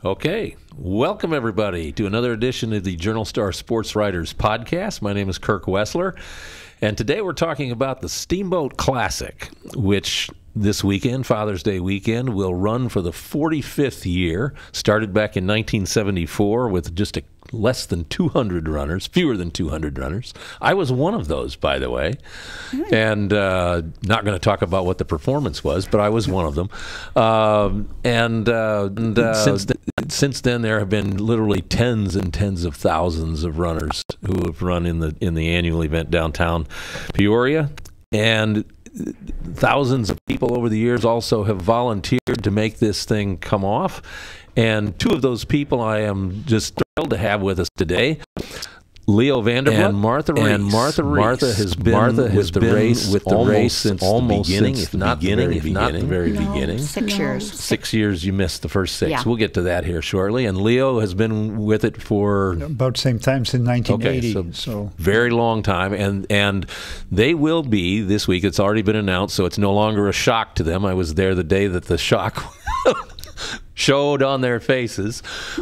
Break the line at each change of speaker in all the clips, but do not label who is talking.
Okay, welcome everybody to another edition of the Journal Star Sportswriters podcast. My name is Kirk Wessler, and today we're talking about the Steamboat Classic, which this weekend, Father's Day weekend, will run for the 45th year. Started back in 1974 with just less than 200 runners, fewer than 200 runners. I was one of those, by the way, and not going to talk about what the performance was, but I was one of them. Since then, there have been literally tens and tens of thousands of runners who have run in the annual event downtown Peoria, and thousands of people over the years also have volunteered to make this thing come off. And two of those people I am just thrilled to have with us today, Leo Vandervlugt and Martha Reese. And Martha has been with the race since the beginning, if not the very beginning.
6 years.
6 years. You missed the first 6. Yeah. We'll get to that here shortly. And Leo has been with it for
about the same time, since 1980.
Okay, so very long time. And they will be this week. It's already been announced, so it's no longer a shock to them. I was there the day that the shock showed on their faces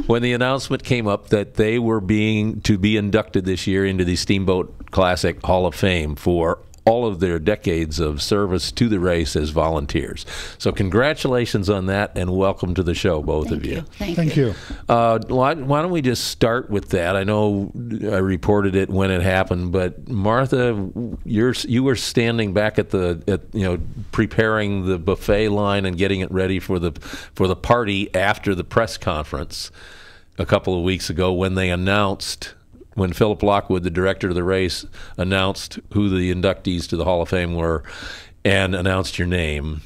when the announcement came up that they were to be inducted this year into the Steamboat Classic Hall of Fame for all of their decades of service to the race as volunteers. So congratulations on that, and welcome to the show, both of you.
Thank you.
Why don't we just start with that? I know I reported it when it happened, but Martha, you were standing back at preparing the buffet line and getting it ready for the party after the press conference a couple of weeks ago when Philip Lockwood, the director of the race, announced who the inductees to the Hall of Fame were and announced your name.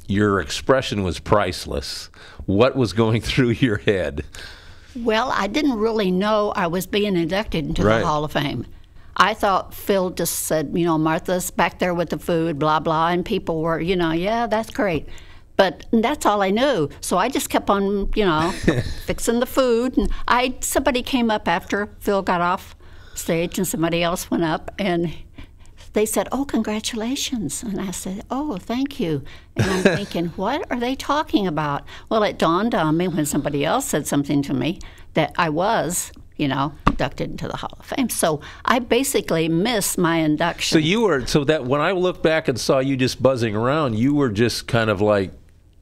Your expression was priceless. What was going through your head?
Well, I didn't really know I was being inducted into the Hall of Fame. I thought Phil just said, Martha's back there with the food, blah, blah, and people were, yeah, that's great. But that's all I knew. So I just kept on, fixing the food. And somebody came up after Phil got off stage, and somebody else went up, and they said, "Oh, congratulations." And I said, "Oh, thank you." And I'm thinking, what are they talking about? Well, it dawned on me when somebody else said something to me that I was, inducted into the Hall of Fame. So I basically missed my induction.
So that when I look back and saw you just buzzing around, you were just kind of like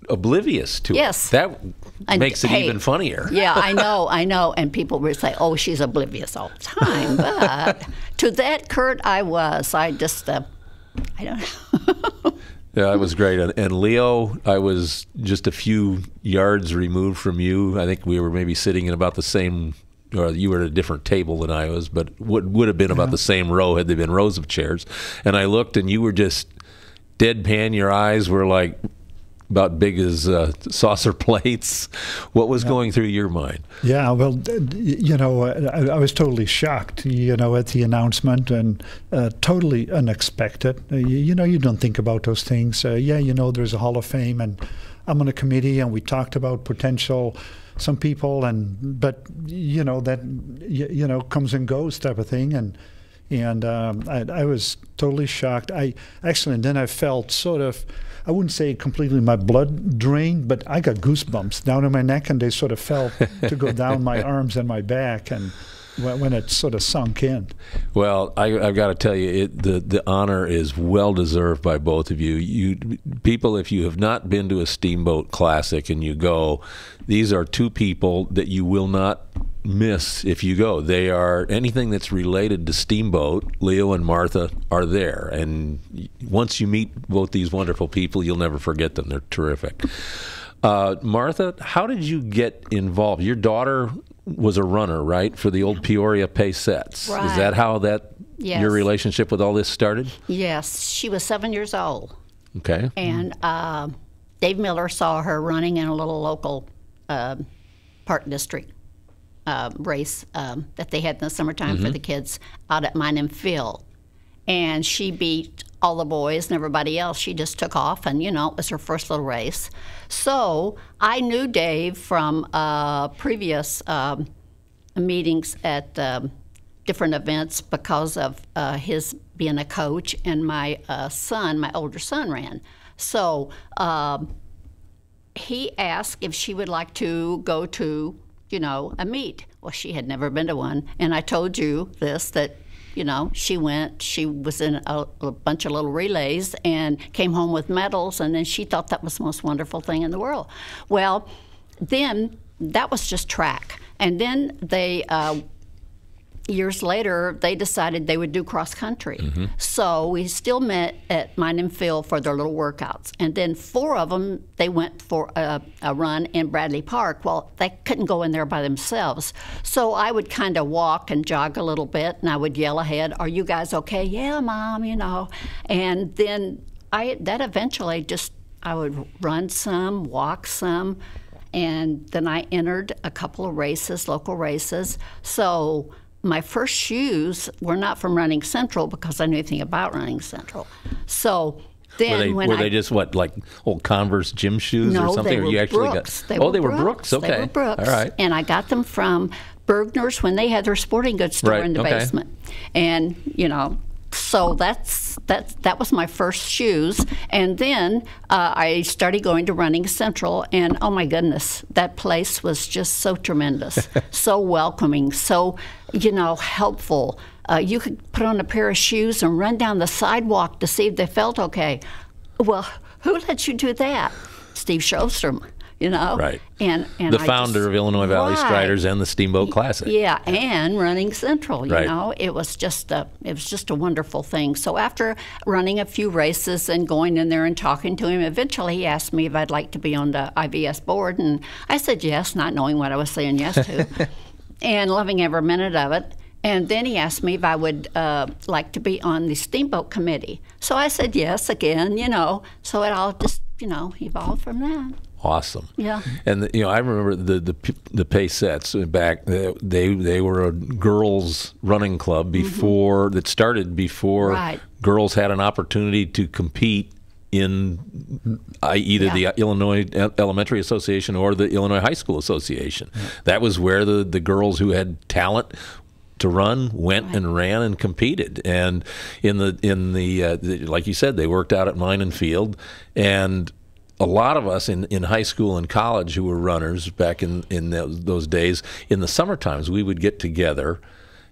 oblivious to it. That makes it even funnier.
Yeah, I know. And people would say, "Oh, she's oblivious all the time." But to that, Kurt, I was. I just, I don't know.
Yeah, that was great. And Leo, I was just a few yards removed from you. I think we were maybe sitting in about the same, or you were at a different table than I was, but would have been about the same row had there been rows of chairs. And I looked, and you were just deadpan. Your eyes were like about big as saucer plates. What was going through your mind?
Yeah, well, I was totally shocked, at the announcement, and totally unexpected. You don't think about those things. There's a Hall of Fame, and I'm on a committee, and we talked about some people, but that comes and goes type of thing, and I was totally shocked. Then I felt sort of, I wouldn't say completely my blood drained, but I got goosebumps down in my neck, and they sort of felt to go down my arms and my back, and when it sort of sunk in.
Well, I've got to tell you, the honor is well deserved by both of you. You people, if you have not been to a Steamboat Classic and you go, these are two people that you will not miss if you go. They are anything that's related to Steamboat. Leo and Martha are there, and once you meet both these wonderful people, you'll never forget them. They're terrific. Martha, how did you get involved? Your daughter was a runner, right, for the old Peoria Pacettes.
Right.
Is that how your relationship with all this started?
Yes, she was 7 years old.
Okay.
And Dave Miller saw her running in a little local park district race that they had in the summertime for the kids out at Mine and Phil. And she beat all the boys and everybody else. She just took off, and, it was her first little race. So I knew Dave from previous meetings at different events because of his being a coach, and my older son ran. So he asked if she would like to go to, a meet. Well, she had never been to one. And I told you this, that, she was in a bunch of little relays and came home with medals, and then she thought that was the most wonderful thing in the world. Well, then that was just track. And then they, years later, they decided they would do cross country. Mm-hmm. So we still met at Mine and Field for their little workouts. And then 4 of them, they went for a run in Bradley Park. Well, they couldn't go in there by themselves. So I would kind of walk and jog a little bit, and I would yell ahead, "Are you guys okay?" "Yeah, Mom," And then that eventually I would run some, walk some, and then I entered a couple of races, local races. So my first shoes were not from Running Central because I knew anything about Running Central. So then
were they just what, like old Converse gym shoes or something?
They were
or you actually
Brooks.
They were Brooks. Okay.
They were Brooks.
All right.
And I got them from Bergner's when they had their sporting goods store in the basement. And, so that was my first shoes. And then I started going to Running Central, and oh my goodness, that place was just so tremendous, so welcoming, so helpful. You could put on a pair of shoes and run down the sidewalk to see if they felt okay. Well, who let you do that? Steve Sjostrom.
Right.
And
the founder of Illinois Valley Striders and the Steamboat Classic.
Yeah, and Running Central,
right.
It was just a wonderful thing. So after running a few races and going in there and talking to him, eventually he asked me if I'd like to be on the IVS board, and I said yes, not knowing what I was saying yes to, and loving every minute of it. And then he asked me if I would like to be on the Steamboat committee. So I said yes again, so it all just, evolved from that.
Awesome.
Yeah.
And I remember the Pacettes back. They were a girls running club that started before girls had an opportunity to compete in either the Illinois Elementary Association or the Illinois High School Association. Yeah. That was where the girls who had talent to run went and ran and competed. And in the like you said, they worked out at Mine and Field, and a lot of us in high school and college who were runners back in those days, in the summer times, we would get together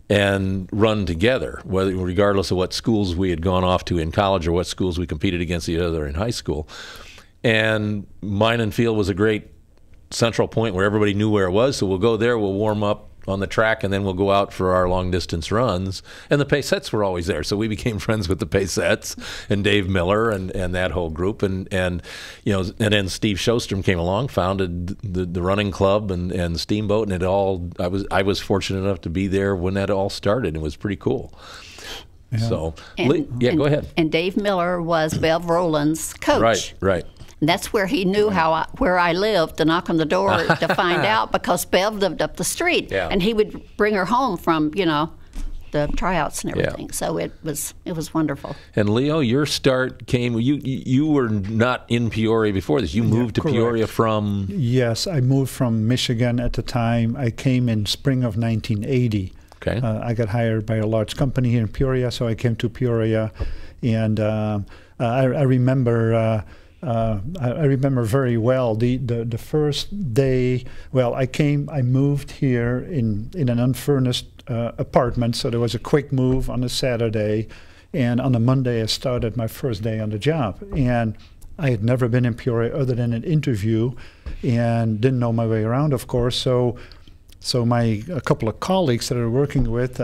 and run together, regardless of what schools we had gone off to in college or what schools we competed against each other in high school. And Mine and Field was a great central point where everybody knew where it was, so we'll go there, we'll warm up on the track, and then we'll go out for our long distance runs. And the Pacettes were always there, so we became friends with the Pacettes and Dave Miller and that whole group. And then Steve Sjostrom came along, founded the running club and Steamboat, and it all. I was fortunate enough to be there when that all started. It was pretty cool. Yeah. So go ahead.
And Dave Miller was Bev Rowland's coach.
Right.
And that's where he knew where I lived, to knock on the door to find out, because Bev lived up the street, and he would bring her home from the tryouts and everything. Yeah. So it was wonderful.
And Leo, your start came. You were not in Peoria before this. You moved to Peoria from.
Yes, I moved from Michigan at the time. I came in spring of 1980.
Okay.
I got hired by a large company here in Peoria, so I came to Peoria, and I remember. I remember very well the first day. Well, I moved here in an unfurnished apartment, so there was a quick move on a Saturday, and on a Monday I started my first day on the job. And I had never been in Peoria other than an interview, and didn't know my way around, of course. So a couple of colleagues that I was working with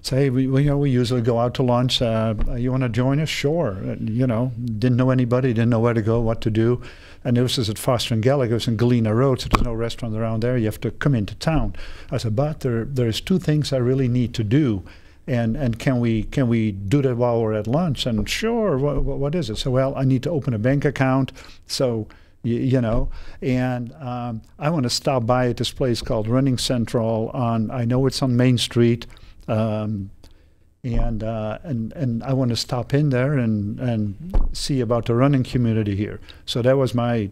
say, we usually go out to lunch. You want to join us? Sure. Didn't know anybody, didn't know where to go, what to do. And this was at Foster and Gallagher, it was in Galena Road, so there's no restaurant around there. You have to come into town. I said, but there's 2 things I really need to do. And can we do that while we're at lunch? And sure, what is it? So, well, I need to open a bank account. So, and I want to stop by at this place called Running Central I know it's on Main Street, and I want to stop in there and see about the running community here. So that was my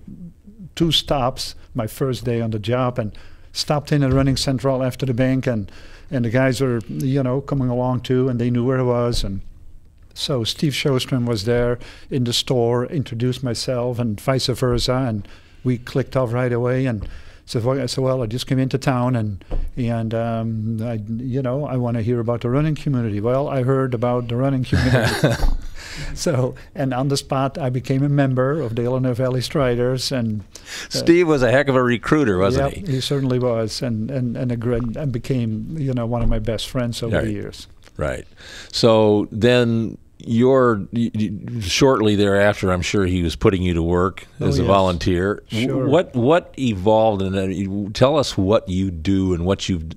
2 stops, my first day on the job, and stopped in at Running Central after the bank, and the guys were, coming along too, and they knew where I was. And so Steve Sjostrom was there in the store, introduced myself, and vice versa, and we clicked off right away. And so I said, well, I just came into town, and I want to hear about the running community. Well, I heard about the running community. So, and on the spot, I became a member of the Illinois Valley Striders. And
Steve was a heck of a recruiter, wasn't he?
He certainly was, and became, one of my best friends over the years.
Right. So then shortly thereafter, I'm sure he was putting you to work as a volunteer.
Sure.
What evolved, and tell us what you do and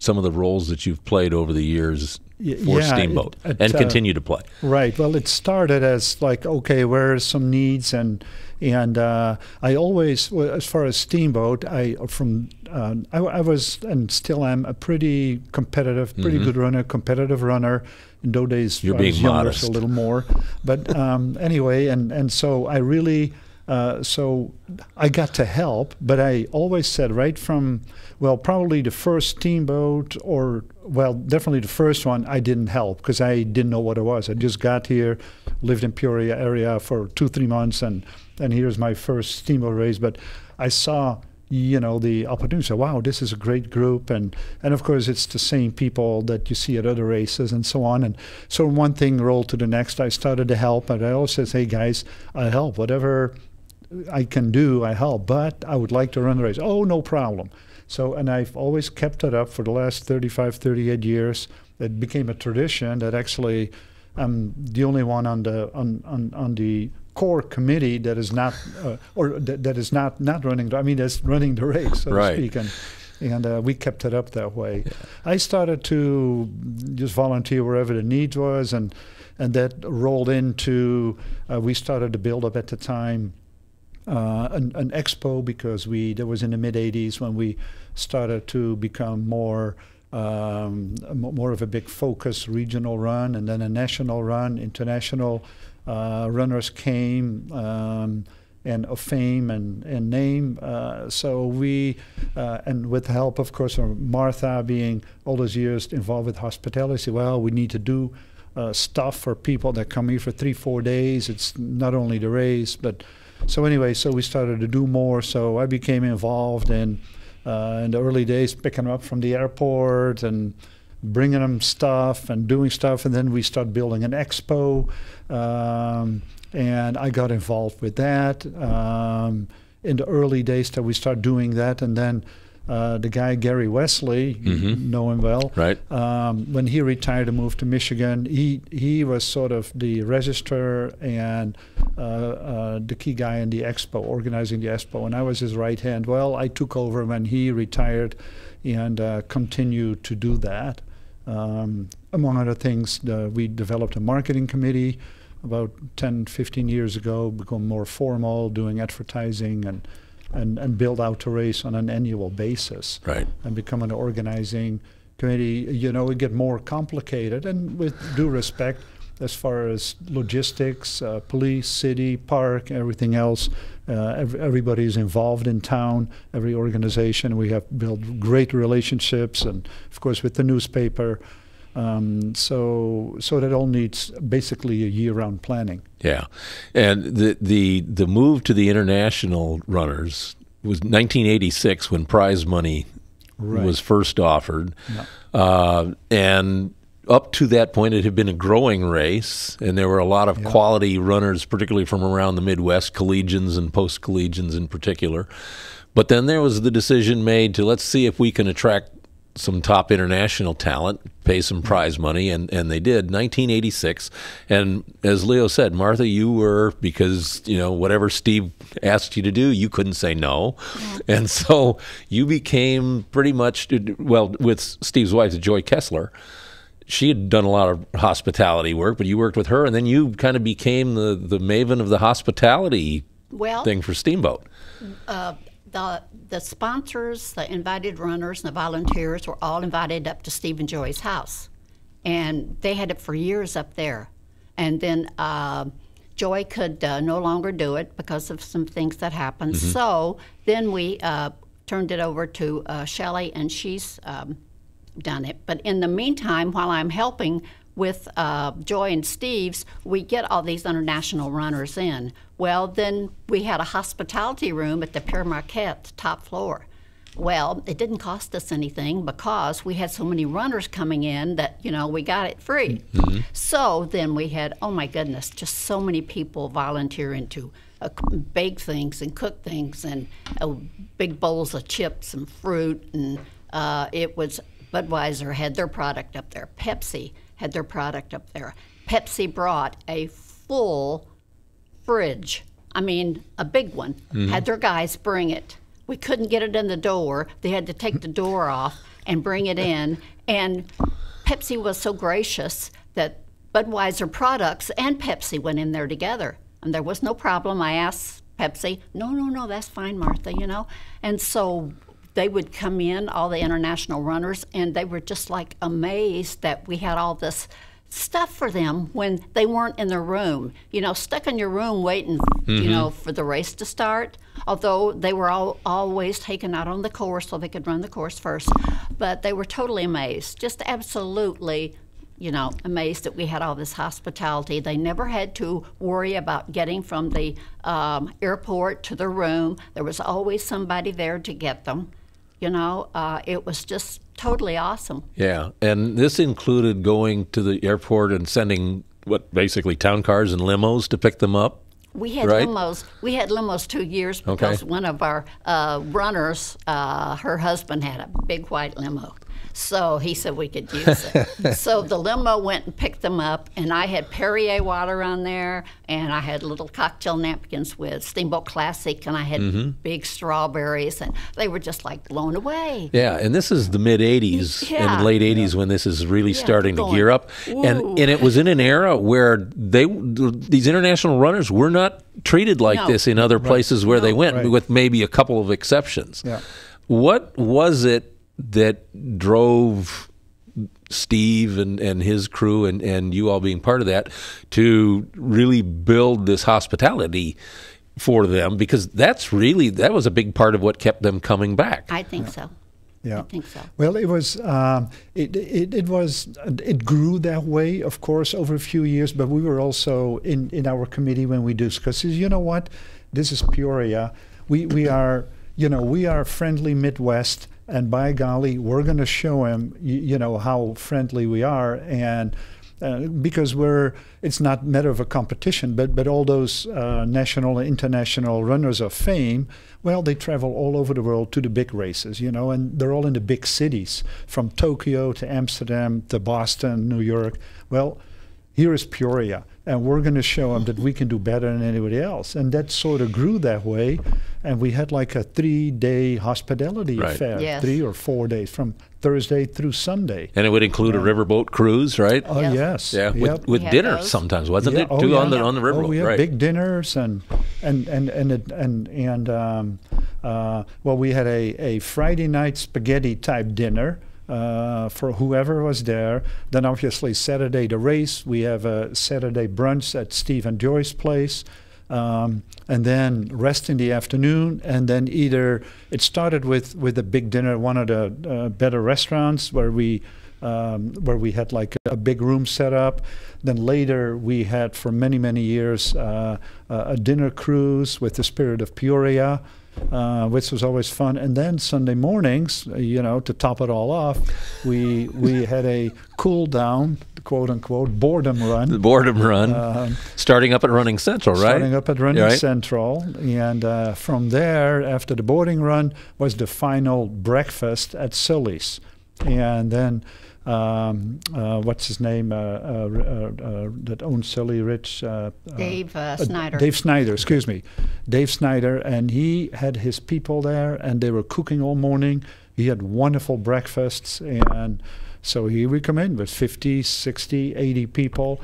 some of the roles that you've played over the years for Steamboat and continue to play.
Right. Well, it started as like, okay, where are some needs, and I always, as far as Steamboat, I was and still am a pretty competitive, pretty good runner, competitive runner. In those days,
you're being modest,
a little more, but anyway, and so I really. So I got to help, but I always said right from, probably the first Steamboat, definitely the first one, I didn't help because I didn't know what it was. I just got here, lived in Peoria area for 2-3 months, and here's my first Steamboat race. But I saw, the opportunity. So, wow, this is a great group, and of course it's the same people that you see at other races and so on. And so one thing rolled to the next. I started to help, and I always said, hey guys, I help whatever I can do, I help, but I would like to run the race. Oh, no problem. So, and I've always kept it up for the last 35, 38 years. It became a tradition that actually I'm the only one on the core committee that is not, that is not running, that's running the race, so to speak. And we kept it up that way. Yeah. I started to just volunteer wherever the need was, and that rolled into, we started to build up at the time an expo, because that was in the mid-'80s when we started to become more of a big focus regional run, and then a national run. International runners came and of fame and name. So we, and with the help, of course, of Martha being all those years involved with hospitality, said, well, we need to do stuff for people that come here for 3-4 days. It's not only the race, but so anyway, so we started to do more. So I became involved in the early days, picking them up from the airport and bringing them stuff and doing stuff. And then we started building an expo, and I got involved with that in the early days that we started doing that. And then the guy, Gary Wesley, you know him well.
Right.
When he retired and moved to Michigan, he was sort of the registrar and the key guy in the expo, organizing the expo, and I was his right hand. Well, I took over when he retired and continued to do that. Among other things, we developed a marketing committee about 10, 15 years ago, become more formal, doing advertising and build out the race on an annual basis.
Right.
And become an organizing committee. It get more complicated, and with due respect, as far as logistics, police, city, park, everything else, everybody's involved in town, every organization. We have built great relationships, and of course with the newspaper. So that all needs basically a year-round planning.
Yeah, and the move to the international runners was 1986 when prize money was first offered, and up to that point it had been a growing race, and there were a lot of quality runners, particularly from around the Midwest, collegians and post-collegians in particular. But then there was the decision made to, let's see if we can attract some top international talent, pay some prize money, and they did. 1986, and as Leo said, Martha, you were, because whatever Steve asked you to do, you couldn't say no, and so you became pretty much, with Steve's wife, Joy Kessler. She had done a lot of hospitality work, but you worked with her, and then you kind of became the maven of the hospitality thing for Steamboat.
The sponsors, the invited runners, and the volunteers were all invited up to Steve and Joy's house. And they had it for years up there. And then Joy could no longer do it because of some things that happened. So then we turned it over to Shelley, and she's done it. But in the meantime, while I'm helping, with Joy and Steve's, we get all these international runners in. Well, then we had a hospitality room at the Pere Marquette, top floor. Well, it didn't cost us anything because we had so many runners coming in that, you know, we got it free. Mm-hmm. So then we had, oh my goodness, just so many people volunteering to bake things and cook things, and big bowls of chips and fruit, and it was, Budweiser had their product up there. Pepsi had their product up there. Pepsi brought a full fridge, I mean a big one, had their guys bring it. We couldn't get it in the door. They had to take the door off and bring it in. And Pepsi was so gracious that Budweiser products and Pepsi went in there together. And there was no problem. I asked Pepsi, no, that's fine, Martha, you know. And so they would come in, all the international runners, and they were just like amazed that we had all this stuff for them when they weren't in their room, you know, stuck in your room waiting, you know, for the race to start. Although they were always taken out on the course so they could run the course first. But they were totally amazed, just absolutely, you know, amazed that we had all this hospitality. They never had to worry about getting from the airport to their room. There was always somebody there to get them. You know, it was just totally awesome.
Yeah, and this included going to the airport and sending, basically town cars and limos to pick them up?
We had limos. We had limos 2 years because one of our runners, her husband had a big white limo. So he said we could use it. So the limo went and picked them up, and I had Perrier water on there, and I had little cocktail napkins with Steamboat Classic, and I had big strawberries, and they were just like blown away.
Yeah, and this is the mid-'80s and late 80s when this is really starting to gear up. And it was in an era where these international runners were not treated like this in other places where they went, with maybe a couple of exceptions. Yeah. What was it that drove Steve and his crew and you all being part of that to really build this hospitality for them? Because that was a big part of what kept them coming back.
I think so.
Yeah,
I think so.
Well, it was it grew that way, of course, over a few years. But we were also in our committee when we discussed, you know what, this is Peoria. We are, you know, we are friendly Midwest. And by golly, we're going to show him, you know, how friendly we are, and because it's not a matter of a competition, but all those national and international runners of fame, well, they travel all over the world to the big races, you know, and they're all in the big cities, from Tokyo to Amsterdam to Boston, New York. Well, here is Peoria, and we're going to show them that we can do better than anybody else. And that sort of grew that way, and we had like a 3-day hospitality affair, 3 or 4 days, from Thursday through Sunday.
And it would include a riverboat cruise, right?
Oh, yes.
Yeah, with dinner sometimes, wasn't it? Too, on the riverboat.
Oh, we had big dinners, and well, we had a Friday night spaghetti type dinner. For whoever was there. Then obviously Saturday the race. We have a Saturday brunch at Steve and Joy's place, and then rest in the afternoon. And then either it started with a big dinner at one of the better restaurants where we had like a big room set up. Then later we had for many years a dinner cruise with the Spirit of Peoria. Which was always fun. And then Sunday mornings, you know, to top it all off, we had a cool down, quote unquote, boredom run. The
boredom run, starting up at Running Central, right?
Starting up at Running Central, and from there, after the boarding run, was the final breakfast at Sully's, and then. What's his name? That owns Sully Rich.
Dave Snyder.
Dave Snyder, excuse me. Dave Snyder, and he had his people there, and they were cooking all morning. He had wonderful breakfasts, and so here we come in with 50, 60, 80 people,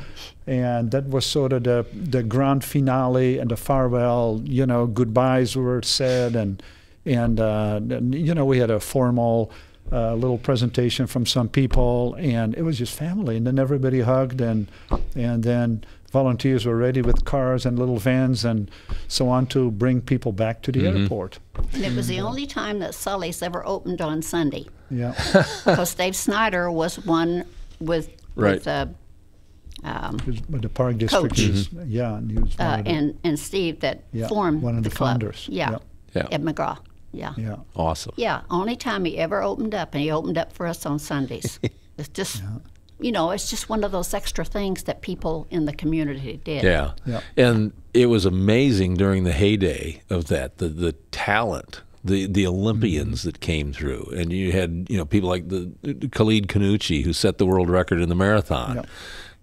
and that was sort of the grand finale and the farewell. You know, goodbyes were said, and you know, we had a formal. Little presentation from some people, and it was just family. And then everybody hugged, and then volunteers were ready with cars and little vans and so on to bring people back to the airport.
And it was the only time that Sully's ever opened on Sunday.
Yeah,
because Dave Snyder was one with
But the park district
coach.
is, yeah, and he was one of the,
and Steve that
yeah,
formed
one of the
club.
founders.
Yeah.
Yeah.
Ed McGraw. Yeah.
Yeah.
Awesome.
Yeah. Only time he ever opened up, and he opened up for us on Sundays. It's just, you know, it's just one of those extra things that people in the community did.
Yeah.
Yeah.
And it was amazing during the heyday of that, the talent, the Olympians that came through. And you had, you know, people like the Khalid Kanuchi, who set the world record in the marathon.
Yep.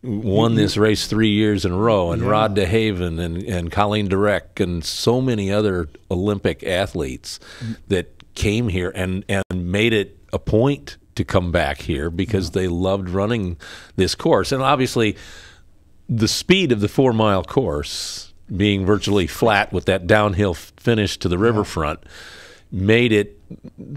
Won this race 3 years in a row, and Rod DeHaven and Colleen Durek and so many other Olympic athletes that came here and made it a point to come back here because they loved running this course. And obviously the speed of the 4-mile course being virtually flat with that downhill finish to the riverfront made it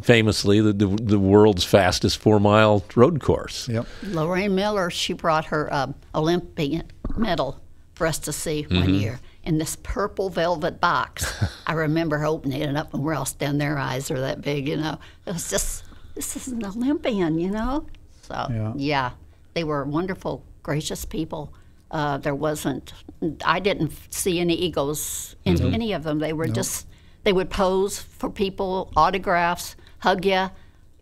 famously the world's fastest 4-mile road course.
Yep.
Lorraine Miller, she brought her Olympic medal for us to see one year in this purple velvet box. I remember opening it up, and we're all standing there, eyes are that big, you know. It was just, this is an Olympian, you know. So, yeah, they were wonderful, gracious people. There wasn't, I didn't see any egos in any of them. They were just, they would pose for people, autographs, hug you,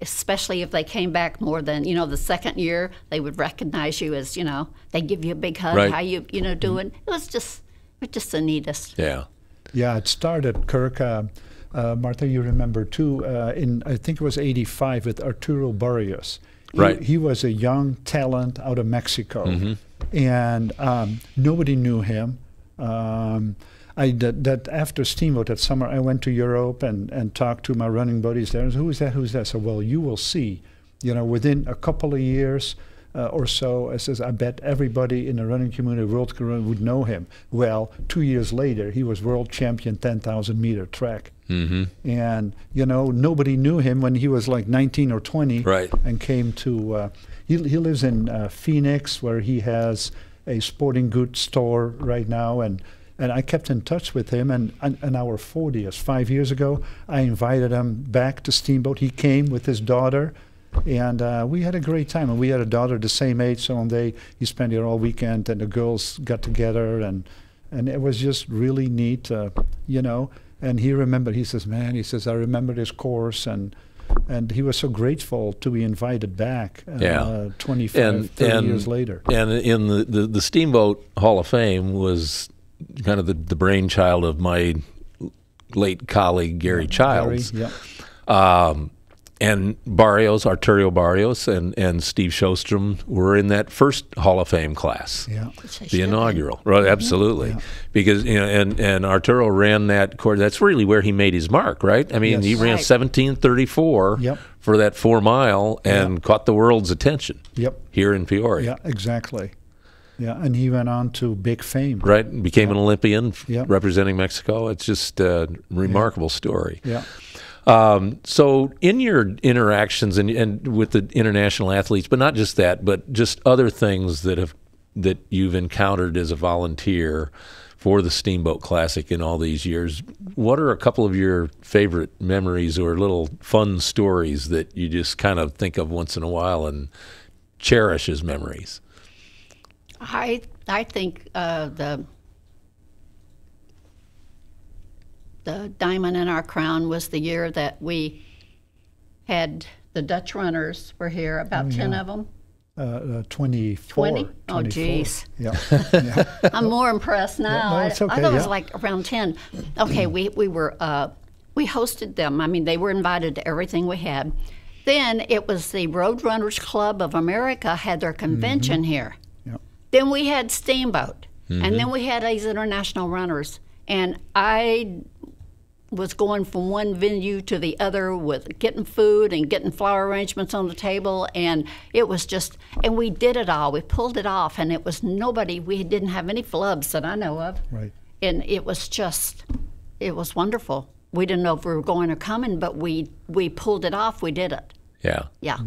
especially if they came back more than, you know, the second year, they would recognize you as, you know, they'd give you a big hug, how you know, doing. It was just the neatest.
Yeah.
Yeah, it started, Kirk, Martha, you remember too, in, I think it was 85 with Arturo Barrios. He was a young talent out of Mexico, and nobody knew him. That after Steamboat that summer, I went to Europe and talked to my running buddies there. And said, who's that? Who's that? So, well, you will see. You know, within a couple of years or so, I says, I bet everybody in the running community, world community, would know him. Well, 2 years later, he was world champion 10,000-meter track. And, you know, nobody knew him when he was like 19 or 20 and came to, he lives in Phoenix, where he has a sporting goods store right now. And I kept in touch with him, and on our 40th, 5 years ago, I invited him back to Steamboat. He came with his daughter, and we had a great time. And we had a daughter the same age, so one day he spent here all weekend, and the girls got together, and it was just really neat, you know. And he remembered, he says, man, he says, I remember this course, and he was so grateful to be invited back 25, 30 years later. And
in the Steamboat Hall of Fame was kind of the brainchild of my late colleague Gary Childs. And Barrios, Arturo Barrios, and Steve Sjostrom were in that first Hall of Fame class, the inaugural. Right, absolutely, because you know, and Arturo ran that course. That's really where he made his mark, right? I mean, he ran 17:34 for that 4-mile and caught the world's attention. Here in Peoria.
Yeah, exactly. Yeah, and he went on to big fame.
Right, became an Olympian representing Mexico. It's just a remarkable story. So in your interactions and with the international athletes, but not just that, but just other things that you've encountered as a volunteer for the Steamboat Classic in all these years, what are a couple of your favorite memories or little fun stories that you just kind of think of once in a while and cherish as memories?
I think the diamond in our crown was the year that we had the Dutch runners were here, about 10 of them.
24.
20? Oh, geez.
Yeah.
I'm more impressed now.
No, it's okay.
I thought it was like around 10. Okay, we hosted them. I mean, they were invited to everything we had. Then it was the Road Runners Club of America had their convention here. Then we had Steamboat, and then we had these international runners. And I was going from one venue to the other with getting food and getting flower arrangements on the table, and it was just, and we did it all. We pulled it off, and it was nobody, we didn't have any flubs that I know of.
Right.
And it was just, it was wonderful. We didn't know if we were going or coming, but we pulled it off. We did it. Yeah.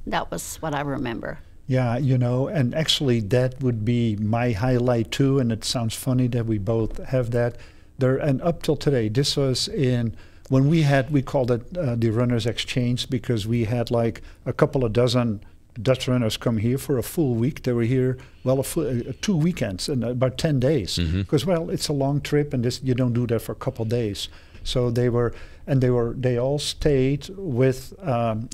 That was what I remember.
Yeah, you know, and actually that would be my highlight too, and it sounds funny that we both have that. There, and up till today, this was in, when we called it the Runners Exchange, because we had like a couple of dozen Dutch runners come here for a full week. They were here, well, 2 weekends and about 10 days. Because, well, it's a long trip, and you don't do that for a couple of days. So they all stayed with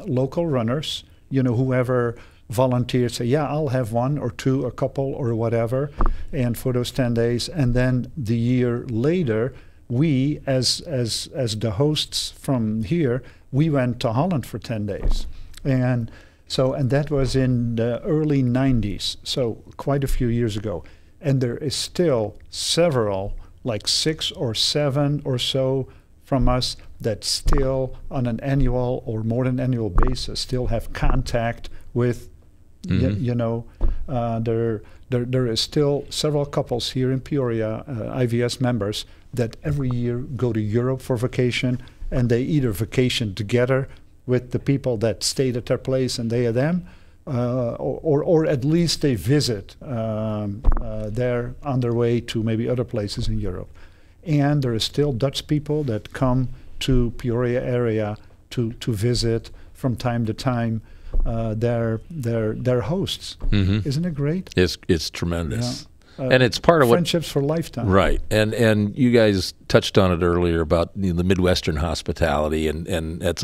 local runners, whoever volunteered, say, yeah, I'll have one or two, a couple or whatever, and for those 10 days. And then the year later, we, as the hosts from here, we went to Holland for 10 days. And that was in the early 90s, so quite a few years ago. And there is still several, like 6 or 7 or so from us that still on an annual or more than annual basis still have contact with, there is still several couples here in Peoria, IVS members, that every year go to Europe for vacation, and they either vacation together with the people that stayed at their place and they are them, or at least they visit there on their way to maybe other places in Europe. And there is still Dutch people that come to Peoria area to visit from time to time their hosts. Isn't it great?
It's tremendous. Yeah. And it's part of
friendships for lifetime.
Right. And you guys touched on it earlier about the Midwestern hospitality, and that's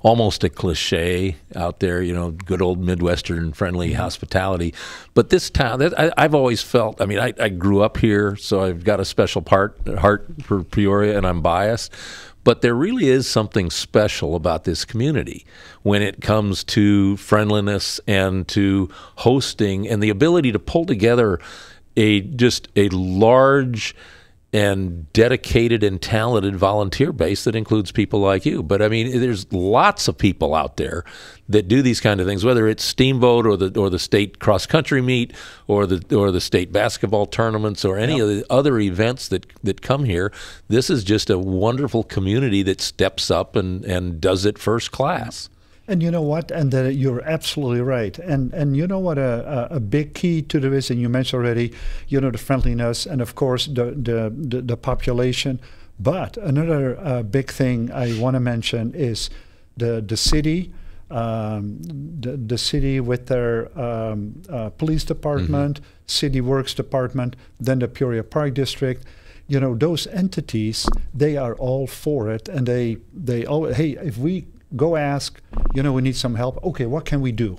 almost a cliche out there, good old Midwestern friendly hospitality. But this town, I've always felt, I grew up here, so I've got a special heart for Peoria, and I'm biased. But there really is something special about this community when it comes to friendliness and to hosting and the ability to pull together just a large and dedicated and talented volunteer base that includes people like you. But there's lots of people out there that do these kind of things, whether it's Steamboat or the state cross country meet or the state basketball tournaments or any of the other events that come here. This is just a wonderful community that steps up and does it first class.
And you know what? And you're absolutely right. And you know what? A big key to this, and you mentioned already, the friendliness and of course the population. But another big thing I want to mention is the city, the city with their police department, city works department, then the Peoria Park District. Those entities, they are all for it, and they all, hey, if we go ask, we need some help. Okay, what can we do?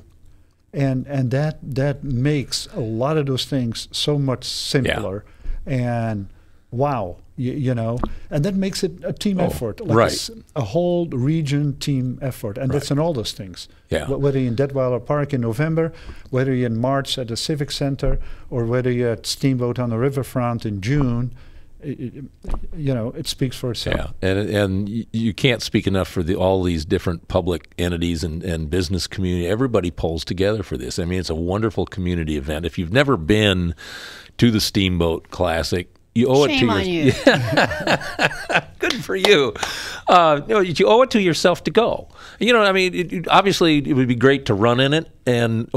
And that makes a lot of those things so much simpler. Yeah. And wow, and that makes it a team effort, like a whole region team effort. And that's in all those things. Yeah. Whether you're in Detweiler Park in November, whether you're in March at the Civic Center, or whether you're at Steamboat on the riverfront in June, it speaks for itself.
Yeah, and you can't speak enough for all these different public entities and business community. Everybody pulls together for this. It's a wonderful community event. If you've never been to the Steamboat Classic, you owe it to
you.
Good for you. You owe it to yourself to go. Obviously it would be great to run in it, and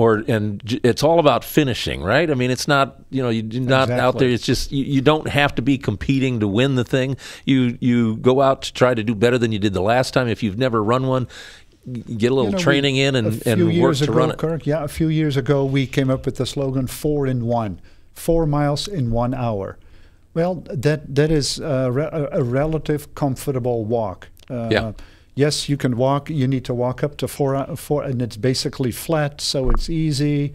it's all about finishing, right? It's not, you're not out there. It's just you don't have to be competing to win the thing. You go out to try to do better than you did the last time. If you've never run one, get a little training in and work to run it.
Kirk, a few years ago we came up with the slogan 4 in 1, 4 miles in 1 hour. Well, that is a relative comfortable walk. Yes, you can walk. You need to walk up to 4, and it's basically flat, so it's easy.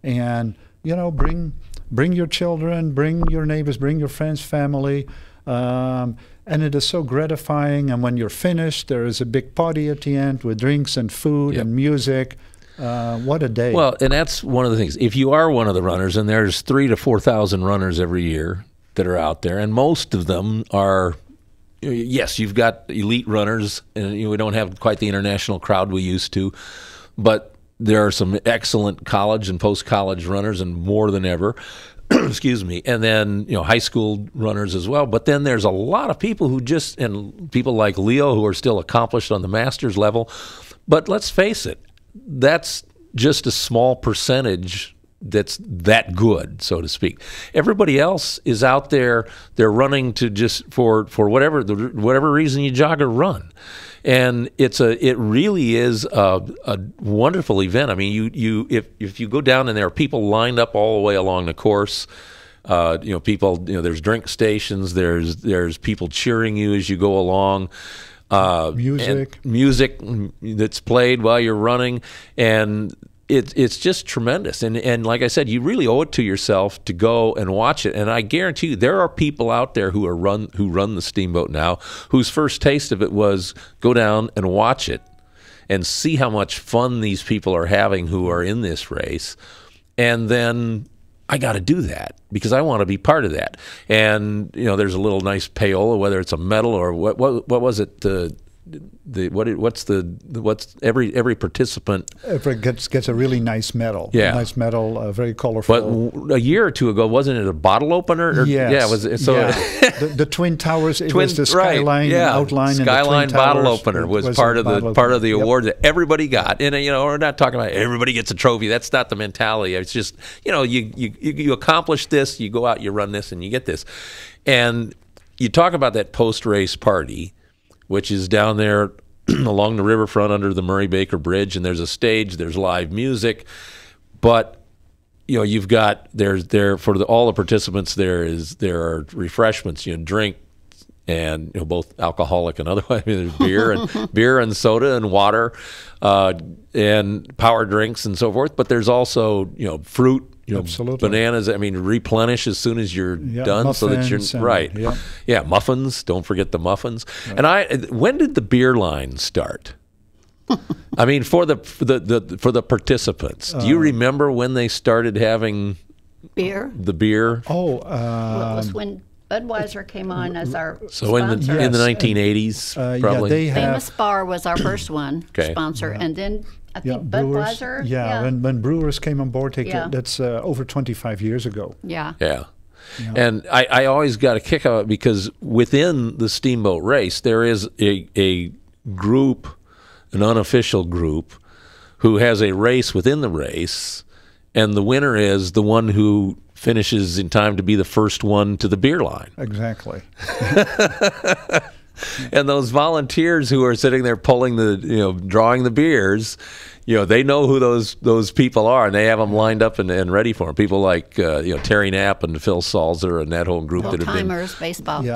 And bring your children, bring your neighbors, bring your friends, family, and it is so gratifying. And when you're finished, there is a big party at the end with drinks and food and music. What a day!
Well, and that's one of the things. If you are one of the runners, and there's 3,000 to 4,000 runners every year that are out there, and most of them are, yes, you've got elite runners, and we don't have quite the international crowd we used to, but there are some excellent college and post-college runners, and more than ever, excuse me, and then high school runners as well. But then there's a lot of people and people like Leo who are still accomplished on the masters level. But let's face it, that's just a small percentage that's that good, so to speak. Everybody else is out there. They're running to just for whatever reason you jog or run, And it really is a wonderful event. I mean, if you go down and there are people lined up all the way along the course. People. There's drink stations. There's people cheering you as you go along. Music that's played while you're running, and it's just tremendous. And like I said, you really owe it to yourself to go and watch it. And I guarantee you, there are people out there who run the Steamboat now, whose first taste of it was go down and watch it, and see how much fun these people are having who are in this race, and then I got to do that because I want to be part of that. And there's a little nice payola, whether it's a medal or what was it? What's every participant
gets a really nice medal.
Yeah,
a nice medal, very colorful.
But a year or two ago, wasn't it a bottle opener?
Yes.
Yeah, was it? So
yeah. the Twin Towers. It was the Skyline outline.
Skyline
and the
bottle
Towers
opener was part of the award that everybody got. And we're not talking about everybody gets a trophy. That's not the mentality. It's just you accomplish this, you go out, you run this, and you get this. And you talk about that post-race party, which is down there along the riverfront under the Murray Baker Bridge, and there's a stage, there's live music, but you've got all the participants there are refreshments, drink, and both alcoholic and otherwise. I mean, there's beer and soda and water, and power drinks and so forth. But there's also fruit.
Absolutely.
Bananas. I mean, replenish as soon as you're done, so that you're right. Yeah, muffins. Don't forget the muffins. Right. And when did the beer line start? I mean, for the participants, do you remember when they started having
beer?
The beer.
Well, it was when Budweiser came on as our
sponsor. In the 1980s, probably.
Famous Bar was our first one sponsor, and then I think Budweiser.
When Brewers came on board, that's over 25 years ago.
Yeah.
And I always got a kick out of it because within the Steamboat race, there is a group, an unofficial group, who has a race within the race, and the winner is the one who finishes in time to be the first one to the beer line.
Exactly.
And those volunteers who are sitting there pulling drawing the beers, they know who those people are, and they have them lined up and ready for them. People like Terry Knapp and Phil Salzer and that whole group that have been
Old-timers baseball.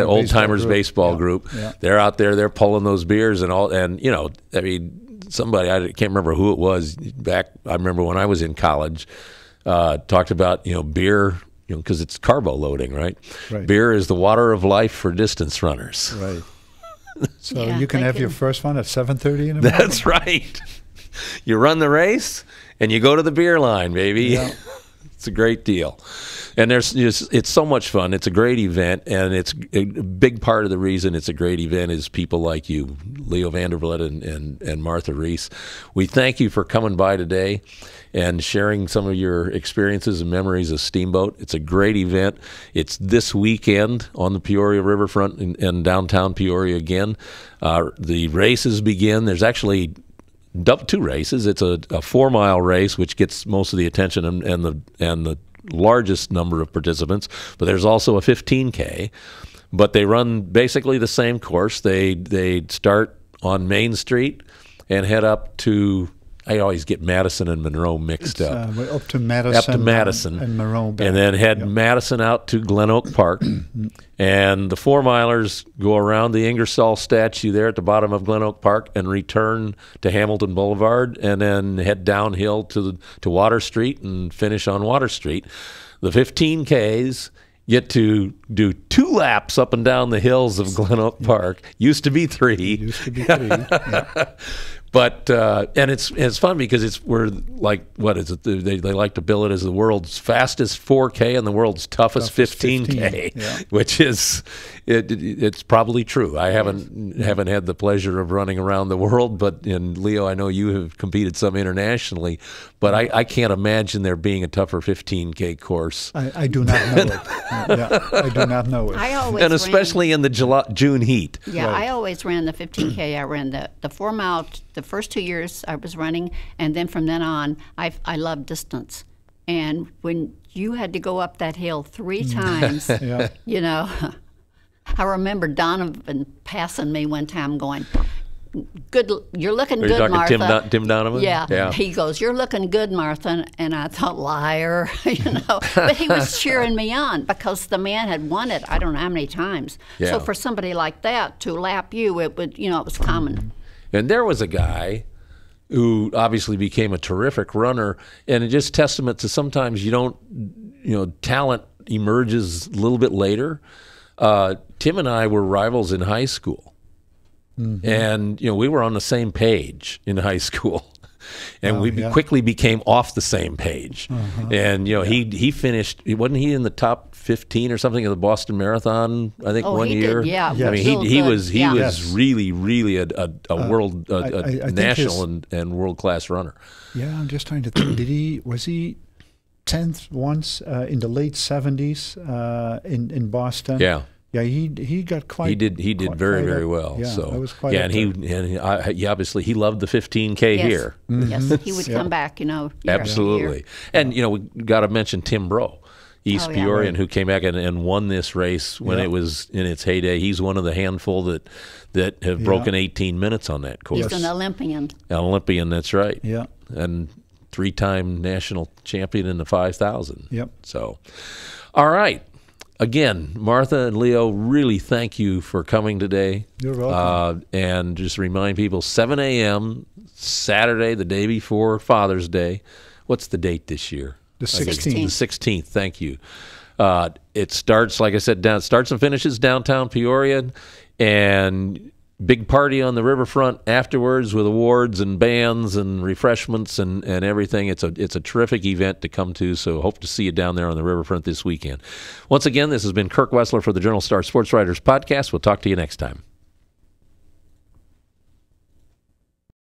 Old Timers baseball group. Yeah. They're out there, they're pulling those beers and all, and I mean, somebody, I can't remember who it was back. I remember when I was in college, talked about beer. Because it's carbo loading, right? Beer is the water of life for distance runners.
Right. So you can have your first one at 7:30 in the morning.
That's right. You run the race and you go to the beer line, baby. Yeah. It's a great deal. And it's so much fun. It's a great event, and it's a big part of the reason it's a great event is people like you, Leo Vandervlugt and Martha Reese. We thank you for coming by today and sharing some of your experiences and memories of Steamboat. It's a great event. It's this weekend on the Peoria Riverfront in downtown Peoria again. The races begin. There's actually two races. It's a 4-mile race, which gets most of the attention and the largest number of participants, but there's also a 15K, but they run basically the same course. They start on Main Street and head up to, I always get Madison and Monroe mixed up.
Up to Madison and Monroe.
And then head Madison out to Glen Oak Park. And the 4-milers go around the Ingersoll statue there at the bottom of Glen Oak Park and return to Hamilton Boulevard and then head downhill to Water Street and finish on Water Street. The 15Ks get to do 2 laps up and down the hills of Glen Oak Park. Used to be 3. But and it's fun because we're like, what is it? They like to bill it as the world's fastest 4K and the world's toughest 15K, which is it's probably true. I haven't had the pleasure of running around the world, but Leo, I know you have competed some internationally, but I can't imagine there being a tougher 15K course.
I do not know it. I do not know it.
And especially in the June heat.
Yeah, I always ran the 15K. I ran the 4-mile. The first 2 years I was running, and then from then on, I loved distance. And when you had to go up that hill 3 times, I remember Donovan passing me one time going, good. You're looking
Are you
good,
talking
Martha.
Tim Donovan?
Yeah. He goes, "You're looking good, Martha." And I thought, liar, But he was cheering me on because the man had won it. I don't know how many times.
Yeah.
So for somebody like that to lap you, it would, it was common.
And there was a guy who obviously became a terrific runner, and it's just testament to sometimes you don't, talent emerges a little bit later. Tim and I were rivals in high school. Mm-hmm. And, we were on the same page in high school. And we quickly became off the same page. Uh-huh. And, he finished, wasn't he in the top 15 or something of the Boston Marathon, I think, one year?
Did, yeah.
I mean, he was really, really a world, national and world-class runner.
Yeah, I'm just trying to think. Was he 10th once in the late 70s in Boston?
Yeah.
Yeah, he got quite.
He did very, very well.
Yeah,
so
that was quite.
Yeah, he obviously he loved the 15K here.
Mm-hmm. Yes, he would come back. Year
absolutely. And we got to mention Tim Breaux, East Peorian, who came back and won this race when it was in its heyday. He's one of the handful that have broken 18 minutes on that course.
He's an Olympian.
An Olympian, that's right.
Yeah,
and 3-time national champion in the 5,000.
Yep.
So, all right. Again, Martha and Leo, really thank you for coming today.
You're welcome.
And just remind people, 7 a.m. Saturday, the day before Father's Day. What's the date this year?
The 16th.
The 16th, thank you. It starts, like I said, starts and finishes downtown Peoria, and big party on the riverfront afterwards with awards and bands and refreshments and everything. It's a terrific event to come to, so hope to see you down there on the riverfront this weekend. Once again, this has been Kirk Wessler for the Journal Star Sportswriters podcast. We'll talk to you next time.